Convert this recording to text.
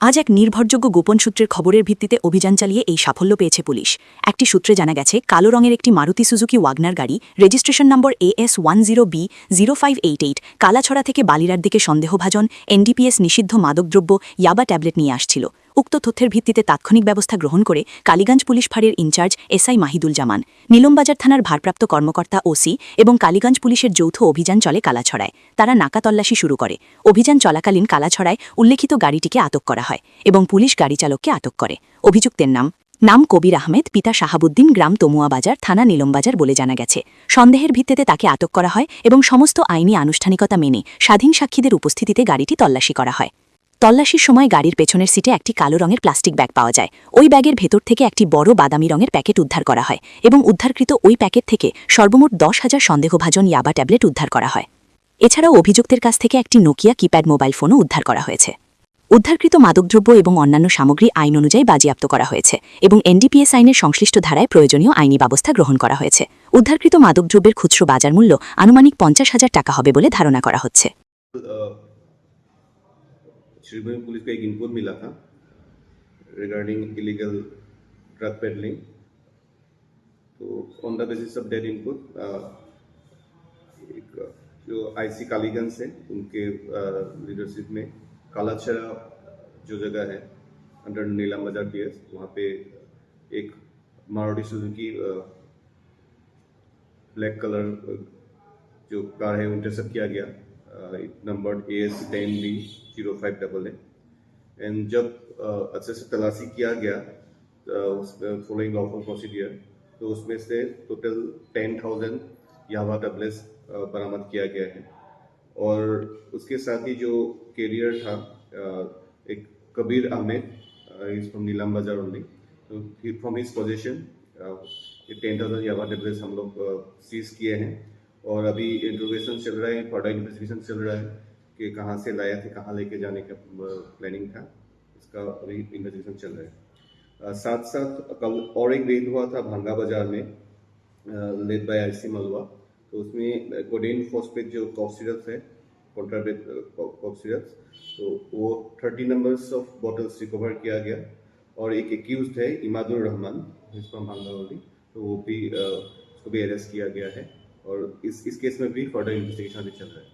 আজ এক নির্ভরযোগ্য গোপন সূত্রের খবরের ভিত্তিতে অভিযান চালিয়ে এই সাফল্য পেয়েছে পুলিশ। একটি সূত্রে জানা গেছে, কালো রঙের একটি মারুতি সুজুকি ওয়াগনার গাড়ি, রেজিস্ট্রেশন নম্বর AS10B0588, কালাছড়া থেকে বালিরার দিকে সন্দেহভাজন NDPS নিষিদ্ধ মাদকদ্রব্য ইয়াবা ট্যাবলেট নিয়ে আসছিল। উক্ত তথ্যের ভিত্তিতে তাৎক্ষণিক ব্যবস্থা গ্রহণ করে কালীগঞ্জ পুলিশ ফাঁড়ির ইনচার্জ SI মাহিদুল জামান, নীলমবাজার থানার ভারপ্রাপ্ত কর্মকর্তা OC এবং কালীগঞ্জ পুলিশের যৌথ অভিযান চলে কালাছড়ায়। তারা নাকা তল্লাশি শুরু করে। অভিযান চলাকালীন কালাছড়ায় উল্লেখিত গাড়িটিকে আটক করা হয় এবং পুলিশ গাড়ি চালককে আটক করে। অভিযুক্তের নাম কবির আহমেদ, পিতা শাহাবুদ্দিন, গ্রাম তমুয়া বাজার, থানা নীলমবাজার বলে জানা গেছে। সন্দেহের ভিত্তিতে তাকে আটক করা হয় এবং সমস্ত আইনি আনুষ্ঠানিকতা মেনে স্বাধীন সাক্ষীদের উপস্থিতিতে গাড়িটি তল্লাশি করা হয়। তল্লাশির সময় গাড়ির পেছনের সিটে একটি কালো রঙের প্লাস্টিক ব্যাগ পাওয়া যায়। ওই ব্যাগের ভেতর থেকে একটি বড় বাদামি রঙের প্যাকেট উদ্ধার করা হয় এবং উদ্ধারকৃত ওই প্যাকেট থেকে সর্বমোট 10,000 সন্দেহভাজন ইয়াবা ট্যাবলেট উদ্ধার করা হয়। এছাড়াও অভিযুক্তের কাছ থেকে একটি নোকিয়া কিপ্যাড মোবাইল ফোনও উদ্ধার করা হয়েছে। উদ্ধারকৃত মাদকদ্রব্য এবং অন্যান্য সামগ্রী আইন অনুযায়ী বাজেয়াপ্ত করা হয়েছে এবং NDPS আইনের সংশ্লিষ্ট ধারায় প্রয়োজনীয় আইনি ব্যবস্থা গ্রহণ করা হয়েছে। উদ্ধারকৃত মাদকদ্রব্যের খুচরো বাজার মূল্য আনুমানিক 50,000 টাকা হবে বলে ধারণা করা হচ্ছে। श्रीभूमि पुलिस को एक इनपुट मिला था रिगार्डिंग इलीगल ड्रग पेडलिंग। तो on the basis of that input जो IC कालीगंज से उनके लीडरशिप में कालाछड़ा जो जगह है अंडर नीलमबाजार PS, वहाँ पे एक मारुति सुजुकी ब्लैक कलर जो कार है इंटरसेप्ट किया गया, नंबर AS10B0588। एंड जब अच्छे से तलाशी किया गया फॉलोइंग लॉफुल प्रोसीडियर, तो उसमें से टोटल 10,000 याबा टैबलेट्स बरामद किया गया है। और उसके साथ ही जो कैरियर था एक Kabir Ahmad, is from Nilambazar only, तो from his position 10,000 yaba tablets हम लोग सीज किए हैं। और अभी इंट्रोगेशन चल रहा है, फर्दर इन्वेस्टिगेशन चल रहा है कि कहाँ से लाया थे, कहाँ लेके जाने का प्लानिंग था, इसका अभी इन्वेस्टिगेशन चल रहा है। साथ साथ कल और एक रेड हुआ था भांगा बाजार में, लेड बाय IC मलवा। तो उसमें कोडेन फॉस्फेट जो कॉफ सिरप्स है, कॉन्ट्राबेट कॉफ सिरप्स, तो वो 30 नंबर्स ऑफ बॉटल्स रिकवर किया गया। और एक एक्यूज्ड है इमादुर रहमान, फ्रॉम भांगा वाली, तो वो भी उसको भी अरेस्ट किया गया है। और इस केस में भी फर्दर इन्वेस्टिगेशन अभी चल रहा है।